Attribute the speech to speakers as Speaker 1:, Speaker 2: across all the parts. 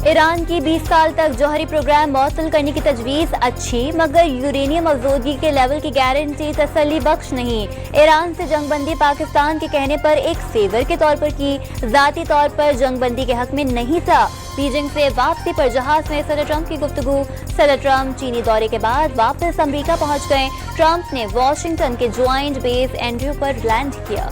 Speaker 1: ایران کی 20 سال تک جوہری پروگرام معطل کرنے کی تجویز اچھی، مگر یورینیم افزودگی کے لیول کی گارنٹی تسلی بخش نہیں۔ ایران سے جنگ بندی پاکستان کے کہنے پر ایک فیور کے طور پر کی، ذاتی طور پر جنگ بندی کے حق میں نہیں تھا۔ بیجنگ سے واپسی پر جہاز میں صدر ٹرمپ کی گفتگو۔ صدر ٹرمپ چینی دورے کے بعد واپس امریکہ پہنچ گئے۔ ٹرمپ نے واشنگٹن کے جوائنٹ بیس اینڈریو پر لینڈ کیا۔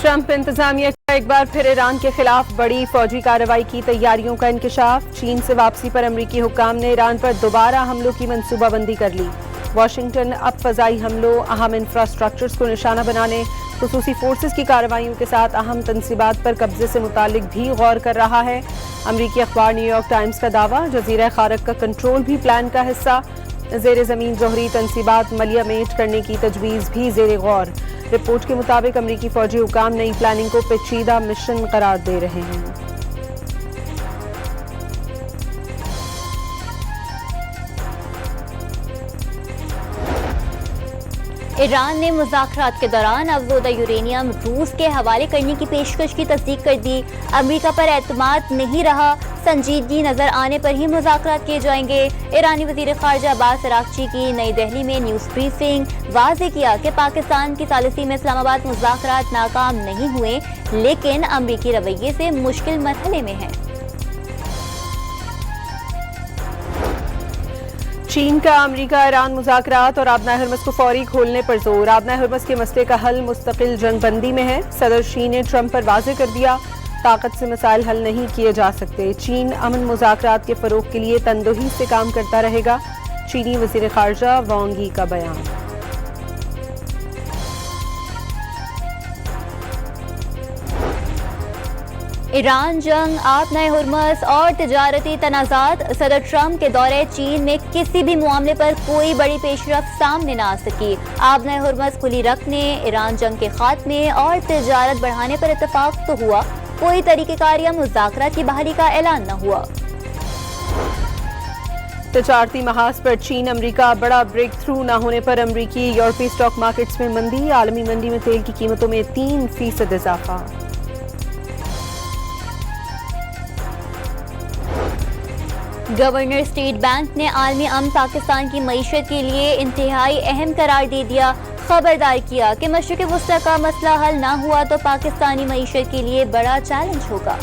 Speaker 2: ٹرمپ انتظامیہ کا ایک بار پھر ایران کے خلاف بڑی فوجی کارروائی کی تیاریوں کا انکشاف۔ چین سے واپسی پر امریکی حکام نے ایران پر دوبارہ حملوں کی منصوبہ بندی کر لی۔ واشنگٹن اب فضائی حملوں، اہم انفراسٹرکچرز کو نشانہ بنانے، خصوصی فورسز کی کارروائیوں کے ساتھ اہم تنصیبات پر قبضے سے متعلق بھی غور کر رہا ہے۔ امریکی اخبار نیو یارک ٹائمز کا دعویٰ، جزیرہ خارق کا کنٹرول بھی پلان کا حصہ۔ زیر زمین جوہری تنصیبات ملیہ میٹ کرنے کی تجویز بھی زیر غور۔ رپورٹ کے مطابق امریکی فوجی حکام نئی پلاننگ کو پیچیدہ مشن قرار دے رہے ہیں۔
Speaker 1: ایران نے مذاکرات کے دوران افزودہ یورینیم روس کے حوالے کرنے کی پیشکش کی تصدیق کر دی۔ امریکہ پر اعتماد نہیں رہا، سنجیدگی نظر آنے پر ہی مذاکرات کیے جائیں گے۔ ایرانی وزیر خارجہ عباس اراغچی کی نئی دہلی میں نیوز بریفنگ، واضح کیا کہ پاکستان کی ثالثی میں اسلام آباد مذاکرات ناکام نہیں ہوئے، لیکن امریکی رویے سے مشکل مرحلے میں ہیں۔
Speaker 2: چین کا امریکہ ایران مذاکرات اور آبنائے ہرمز کو فوری کھولنے پر زور۔ آبنائے ہرمز کے مسئلے کا حل مستقل جنگ بندی میں ہے۔ صدر شی نے ٹرمپ پر واضح کر دیا، طاقت سے مسائل حل نہیں کیے جا سکتے۔ چین امن مذاکرات کے فروغ کے لیے تندہی سے کام کرتا رہے گا۔ چینی وزیر خارجہ وانگ یی کا بیان۔
Speaker 1: ایران جنگ، آبنائے ہرمز اور تجارتی تنازعات۔ صدر ٹرمپ کے دورے چین میں کسی بھی معاملے پر کوئی بڑی پیش رفت سامنے نہ آ سکی۔ آبنائے ہرمز کھلی رکھنے، ایران جنگ کے خاتمے اور تجارت بڑھانے پر اتفاق تو ہوا، کوئی طریقہ کار یا مذاکرات کی بحالی کا اعلان نہ ہوا۔
Speaker 2: تجارتی محاذ پر چین امریکہ بڑا بریک تھرو نہ ہونے پر امریکی یورپی اسٹاک مارکیٹس میں مندی۔ عالمی منڈی میں تیل کی قیمتوں میں 3% اضافہ۔
Speaker 1: گورنر اسٹیٹ بینک نے عالمی امن پاکستان کی معیشت کے لیے انتہائی اہم قرار دے دیا۔ خبردار کیا کہ مشرق وسطی کا مسئلہ حل نہ ہوا تو پاکستانی معیشت کے لیے بڑا چیلنج ہوگا۔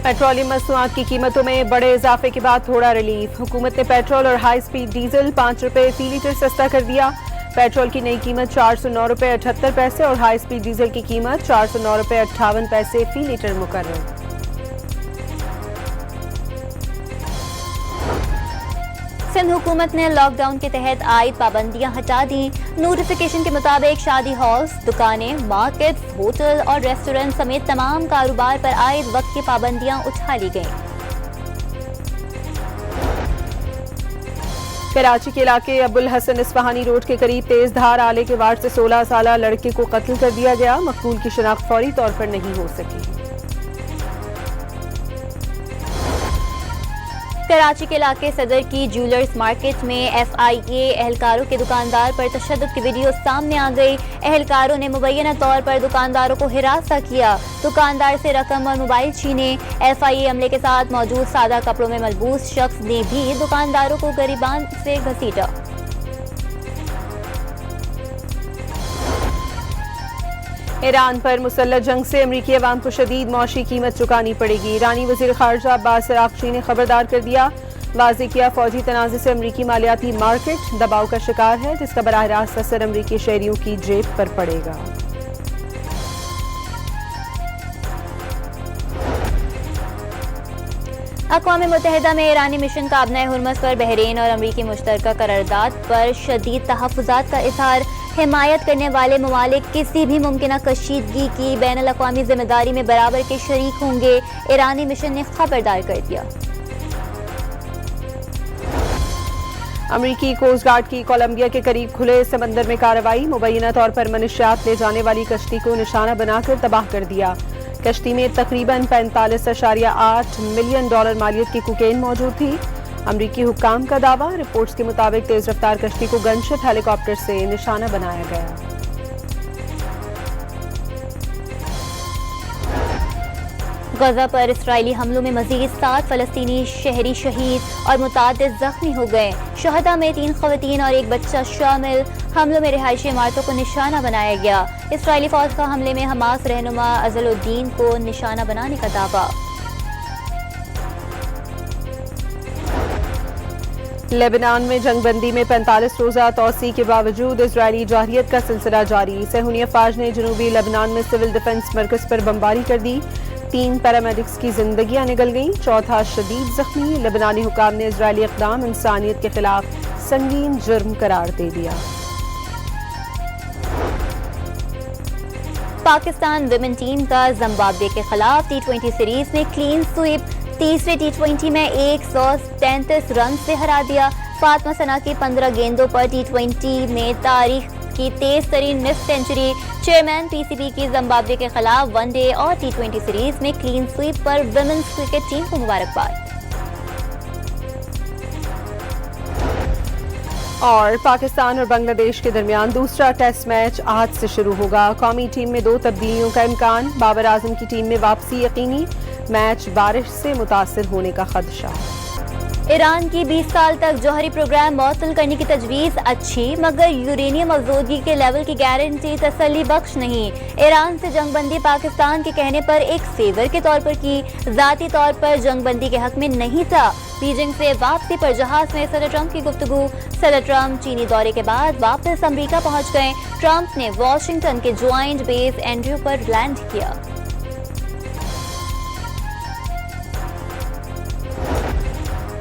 Speaker 2: پیٹرولیم مصنوعات کی قیمتوں میں بڑے اضافے کے بعد تھوڑا ریلیف۔ حکومت نے پیٹرول اور ہائی سپیڈ ڈیزل 5 روپے فی لیٹر سستا کر دیا۔ پیٹرول کی نئی قیمت 409 روپے 78 پیسے اور ہائی سپیڈ ڈیزل کی قیمت 409 روپے 58 پیسے فی لیٹر مقرر۔
Speaker 1: سندھ حکومت نے لاک ڈاؤن کے تحت عائد پابندیاں ہٹا دیں۔ نوٹیفیکیشن کے مطابق شادی ہالز، دکانیں، مارکیٹ، ہوٹل اور ریسٹورنٹ سمیت تمام کاروبار پر عائد وقت کی پابندیاں اٹھا لی گئیں۔
Speaker 2: کراچی کے علاقے ابو الحسن اصفہانی روڈ کے قریب تیز دھار آلے کے وار سے 16 سالہ لڑکے کو قتل کر دیا گیا۔ مقتول کی شناخت فوری طور پر نہیں ہو سکی۔
Speaker 1: کراچی کے علاقے صدر کی جیولرز مارکیٹ میں ایف آئی اے اہلکاروں کے دکاندار پر تشدد کی ویڈیو سامنے آ گئی۔ اہلکاروں نے مبینہ طور پر دکانداروں کو ہراساں کیا، دکاندار سے رقم اور موبائل چھینے۔ ایف آئی اے عملے کے ساتھ موجود سادہ کپڑوں میں ملبوس شخص نے بھی دکانداروں کو گریبان سے گھسیٹا۔
Speaker 2: ایران پر مسلح جنگ سے امریکی عوام کو شدید معاشی قیمت چکانی پڑے گی۔ ایرانی وزیر خارجہ عباس اراغچی نے خبردار کر دیا، واضح کیا فوجی تنازع سے امریکی مالیاتی مارکیٹ دباؤ کا شکار ہے، جس کا براہ راست اثر امریکی شہریوں کی جیب پر پڑے گا۔
Speaker 1: اقوام متحدہ میں ایرانی مشن کا آبنائے ہرمز پر بحرین اور امریکی مشترکہ قرارداد پر شدید تحفظات کا اظہار۔ حمایت کرنے والے ممالک کسی بھی ممکنہ کشیدگی کی بین الاقوامی ذمہ داری میں برابر کے شریک ہوں گے، ایرانی مشن نے خبردار کر دیا۔
Speaker 2: امریکی کوسٹ گارڈ کی کولمبیا کے قریب کھلے سمندر میں کارروائی، مبینہ طور پر منشیات لے جانے والی کشتی کو نشانہ بنا کر تباہ کر دیا۔ کشتی میں تقریباً 45.8 ملین ڈالر مالیت کی کوکین موجود تھی۔ امریکی حکام کا دعویٰ، رپورٹس کے مطابق تیز رفتار کشتی کو گن شپ ہیلی کاپٹر سے نشانہ بنایا گیا۔
Speaker 1: غزہ پر اسرائیلی حملوں میں مزید 7 فلسطینی شہری شہید اور متعدد زخمی ہو گئے. شہداء میں 3 خواتین اور 1 بچہ شامل. حملوں میں رہائشی عمارتوں کو نشانہ بنایا گیا. اسرائیلی فوج کا حملے میں حماس رہنما ازل الدین کو نشانہ بنانے کا دعویٰ.
Speaker 2: لیبنان میں جنگ بندی میں 45 روزہ توسیع کے باوجود اسرائیلی جارحیت کا سلسلہ جاری. صہیونی افواج نے جنوبی لیبنان میں سول ڈیفنس مرکز پر بمباری کر دی. 3 پیرامیڈکس کی زندگیاں نکل گئیں، 4 شدید زخمی. لبنانی حکام نے اسرائیلی اقدام انسانیت کے خلاف سنگین جرم قرار دے دیا.
Speaker 1: پاکستان ویمن ٹیم کا زمبابوے کے خلاف T20 سیریز میں کلین سویپ. تیسرے T20 میں 133 رن سے ہرا دیا. فاطمہ ثنا کی 15 گیندوں پر T20 میں تاریخ کی تیز ترین نصف سینچری. چیئرمین PCB کی زمبابوے کے خلاف ون ڈے اور T20 سیریز میں کلین سویپ پر ویمنز کرکٹ ٹیم کو مبارکباد.
Speaker 2: اور پاکستان اور بنگلہ دیش کے درمیان دوسرا ٹیسٹ میچ آج سے شروع ہوگا. قومی ٹیم میں 2 تبدیلیوں کا امکان. بابر اعظم کی ٹیم میں واپسی یقینی. میچ بارش سے متاثر ہونے کا خدشہ.
Speaker 1: ایران کی 20 سال تک جوہری پروگرام معطل کرنے کی تجویز اچھی مگر یورینیم افزودگی کے لیول کی گارنٹی تسلی بخش نہیں. ایران سے جنگ بندی پاکستان کے کہنے پر ایک فیور کے طور پر کی، ذاتی طور پر جنگ بندی کے حق میں نہیں تھا. بیجنگ سے واپسی پر جہاز میں صدر ٹرمپ کی گفتگو. صدر ٹرمپ چینی دورے کے بعد واپس امریکہ پہنچ گئے. ٹرمپ نے واشنگٹن کے جوائنٹ بیس اینڈریو پر لینڈ کیا.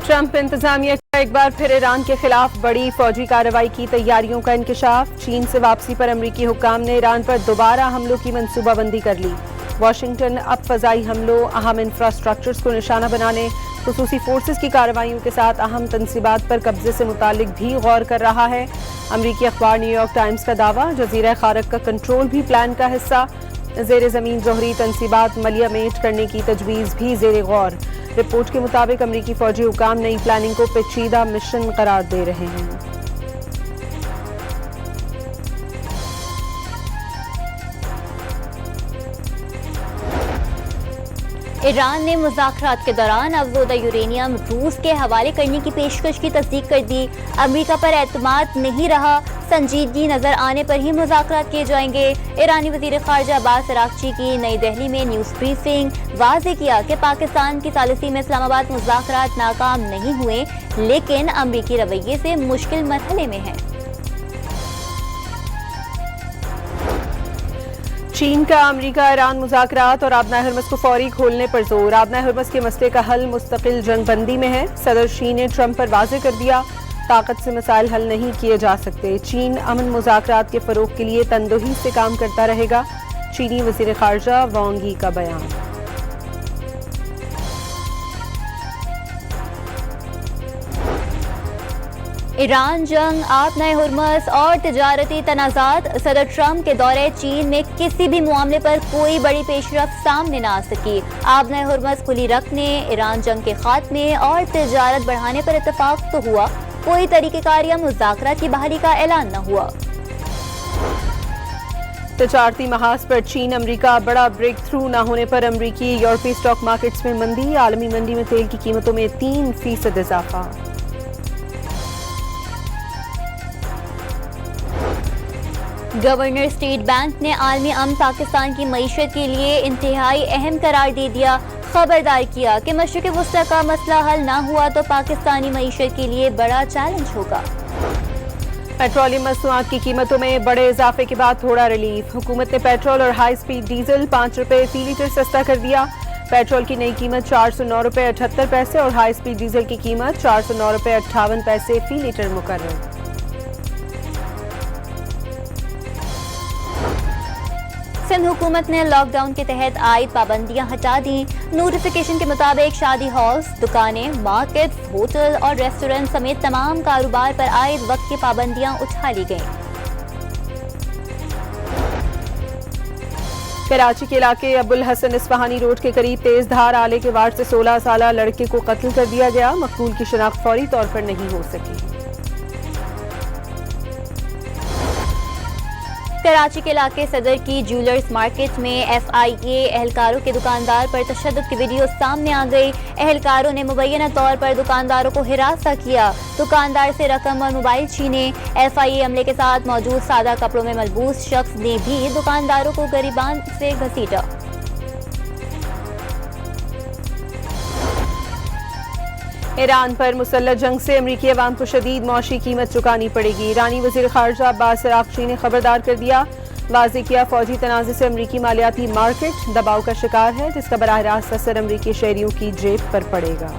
Speaker 2: ٹرمپ انتظامیہ کا ایک بار پھر ایران کے خلاف بڑی فوجی کارروائی کی تیاریوں کا انکشاف. چین سے واپسی پر امریکی حکام نے ایران پر دوبارہ حملوں کی منصوبہ بندی کر لی. واشنگٹن اب فضائی حملوں، اہم انفراسٹرکچرز کو نشانہ بنانے، خصوصی فورسز کی کارروائیوں کے ساتھ اہم تنصیبات پر قبضے سے متعلق بھی غور کر رہا ہے. امریکی اخبار نیو یارک ٹائمز کا دعویٰ، جزیرہ خارق کا کنٹرول بھی پلان کا حصہ. زیر زمین جوہری تنصیبات ملیہ میٹ کرنے کی تجویز بھی زیر غور. رپورٹ کے مطابق امریکی فوجی حکام نئی پلاننگ کو پیچیدہ مشن قرار دے رہے ہیں.
Speaker 1: ایران نے مذاکرات کے دوران افزودہ یورینیم روس کے حوالے کرنے کی پیشکش کی تصدیق کر دی. امریکہ پر اعتماد نہیں رہا، سنجیدگی نظر آنے پر ہی مذاکرات کیے جائیں گے. ایرانی وزیر خارجہ عباس اراغچی کی نئی دہلی میں نیوز بریفنگ. واضح کیا کہ پاکستان کی ثالثی میں اسلام آباد مذاکرات ناکام نہیں ہوئے لیکن امریکی رویے سے مشکل مرحلے میں ہیں.
Speaker 2: چین کا امریکہ ایران مذاکرات اور آبنائے ہرمز کو فوری کھولنے پر زور. آبنائے ہرمز کے مسئلے کا حل مستقل جنگ بندی میں ہے. صدر شی نے ٹرمپ پر واضح کر دیا، طاقت سے مسائل حل نہیں کیے جا سکتے. چین امن مذاکرات کے فروغ کے لیے تندہی سے کام کرتا رہے گا. چینی وزیر خارجہ وانگ یی کا بیان.
Speaker 1: ایران جنگ، آبنائے ہرمز اور تجارتی تنازعات. صدر ٹرمپ کے دورے چین میں کسی بھی معاملے پر کوئی بڑی پیش رفت سامنے نہ آ سکی. آبنائے ہرمز کھلی رکھنے، ایران جنگ کے خاتمے اور تجارت بڑھانے پر اتفاق تو ہوا، کوئی طریقہ کار یا مذاکرات کی بحالی کا اعلان نہ ہوا.
Speaker 2: تجارتی محاذ پر چین امریکہ بڑا بریک تھرو نہ ہونے پر امریکی یورپی اسٹاک مارکیٹس میں مندی. عالمی منڈی میں تیل کی قیمتوں میں 3% اضافہ.
Speaker 1: گورنر اسٹیٹ بینک نے عالمی امن پاکستان کی معیشت کے لیے انتہائی اہم قرار دے دیا. خبردار کیا کہ مشرق وسطی کا مسئلہ حل نہ ہوا تو پاکستانی معیشت کے لیے بڑا چیلنج ہوگا.
Speaker 2: پیٹرولیم مصنوعات کی قیمتوں میں بڑے اضافے کے بعد تھوڑا ریلیف. حکومت نے پیٹرول اور ہائی سپیڈ ڈیزل 5 روپے فی لیٹر سستا کر دیا. پیٹرول کی نئی قیمت 409 روپے 78 پیسے اور ہائی سپیڈ ڈیزل کی قیمت 409 روپے 58 پیسے فی لیٹر مقرر.
Speaker 1: سندھ حکومت نے لاک ڈاؤن کے تحت عائد پابندیاں ہٹا دیں. نوٹیفیکیشن کے مطابق شادی ہالز، دکانیں، مارکیٹس، ہوٹل اور ریسٹورنٹ سمیت تمام کاروبار پر عائد وقت کی پابندیاں اٹھا لی گئیں.
Speaker 2: کراچی کے علاقے ابو الحسن اصفہانی روڈ کے قریب تیز دھار آلے کے وار سے 16 سالہ لڑکے کو قتل کر دیا گیا. مقتول کی شناخت فوری طور پر نہیں ہو سکی.
Speaker 1: کراچی کے علاقے صدر کی جیولرز مارکیٹ میں FIA اہلکاروں کے دکاندار پر تشدد کی ویڈیو سامنے آ گئی۔ اہلکاروں نے مبینہ طور پر دکانداروں کو ہراساں کیا، دکاندار سے رقم اور موبائل چھینے۔ FIA عملے کے ساتھ موجود سادہ کپڑوں میں ملبوس شخص نے بھی دکانداروں کو گریبان سے گھسیٹا۔
Speaker 2: ایران پر مسلح جنگ سے امریکی عوام کو شدید معاشی قیمت چکانی پڑے گی۔ ایرانی وزیر خارجہ عباس عراقچی نے خبردار کر دیا، واضح کیا فوجی تنازع سے امریکی مالیاتی مارکیٹ دباؤ کا شکار ہے، جس کا براہ راست اثر امریکی شہریوں کی جیب پر پڑے گا۔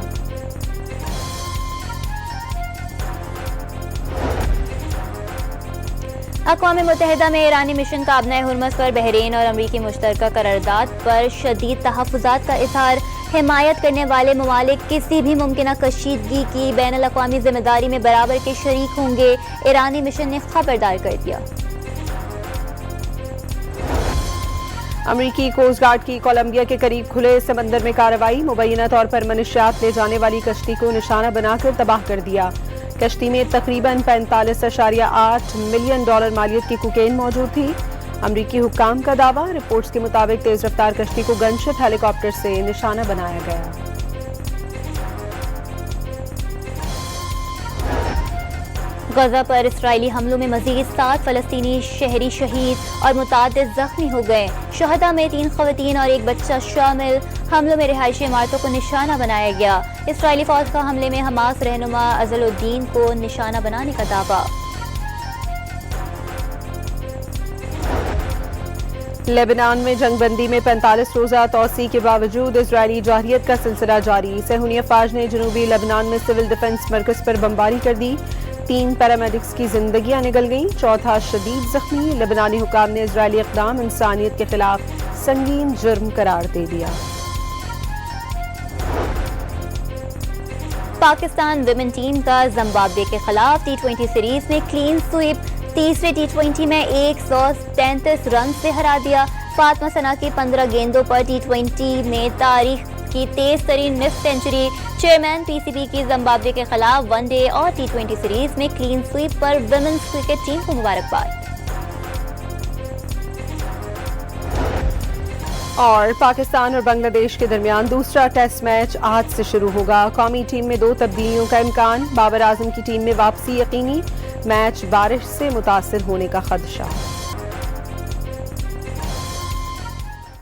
Speaker 1: اقوام متحدہ میں ایرانی مشن کابینہ ہرمز پر بحرین اور امریکی مشترکہ قرارداد پر شدید تحفظات کا اظہار۔ حمایت کرنے والے ممالک کسی بھی ممکنہ کشیدگی کی بین الاقوامی ذمہ داری میں برابر کے شریک ہوں گے، ایرانی مشن نے خبردار کر دیا۔
Speaker 2: امریکی کوسٹ گارڈ کی کولمبیا کے قریب کھلے سمندر میں کارروائی، مبینہ طور پر منشیات لے جانے والی کشتی کو نشانہ بنا کر تباہ کر دیا۔ کشتی میں تقریباً 45.8 ملین ڈالر مالیت کی کوکین موجود تھی۔ امریکی حکام کا دعویٰ، رپورٹس کے مطابق تیز رفتار کشتی کو گن شپ ہیلی کاپٹر سے نشانہ بنایا گیا۔
Speaker 1: غزہ پر اسرائیلی حملوں میں مزید 7 فلسطینی شہری شہید اور متعدد زخمی ہو گئے۔ شہداء میں 3 خواتین اور 1 بچہ شامل۔ حملوں میں رہائشی عمارتوں کو نشانہ بنایا گیا۔ اسرائیلی فوج کا حملے میں حماس رہنما عزل الدین کو نشانہ بنانے کا دعویٰ۔
Speaker 2: لیبنان میں جنگ بندی میں 45 روزہ توسیع کے باوجود اسرائیلی جارحیت کا سلسلہ جاری۔ صہیونی افواج نے جنوبی لیبنان میں سول ڈیفنس مرکز پر بمباری کر دی، 3 پیرامیڈکس کی زندگیاں نگل گئیں، 4 شدید زخمی۔ لیبنانی حکام نے اسرائیلی اقدام انسانیت کے خلاف سنگین جرم قرار دے دیا۔
Speaker 1: پاکستان ویمن ٹیم کا زمبابوے کے خلاف T20 سیریز میں کلین سویپ، تیسرے T20 میں 133 رن سے ہرا دیا۔ فاطمہ ثنا کی 15 گیندوں پر T20 میں تاریخ کی تیز ترین نصف سنچری۔ چیئرمین PCB کی زمبابوے کے خلاف ون ڈے اور T20 سیریز میں کلین سویپ پر ویمنز کرکٹ ٹیم کو مبارکباد۔
Speaker 2: اور پاکستان اور بنگلہ دیش کے درمیان دوسرا ٹیسٹ میچ آج سے شروع ہوگا۔ قومی ٹیم میں 2 تبدیلیوں کا امکان، بابر اعظم کی ٹیم میں واپسی یقینی، میچ بارش سے متاثر ہونے کا خدشہ۔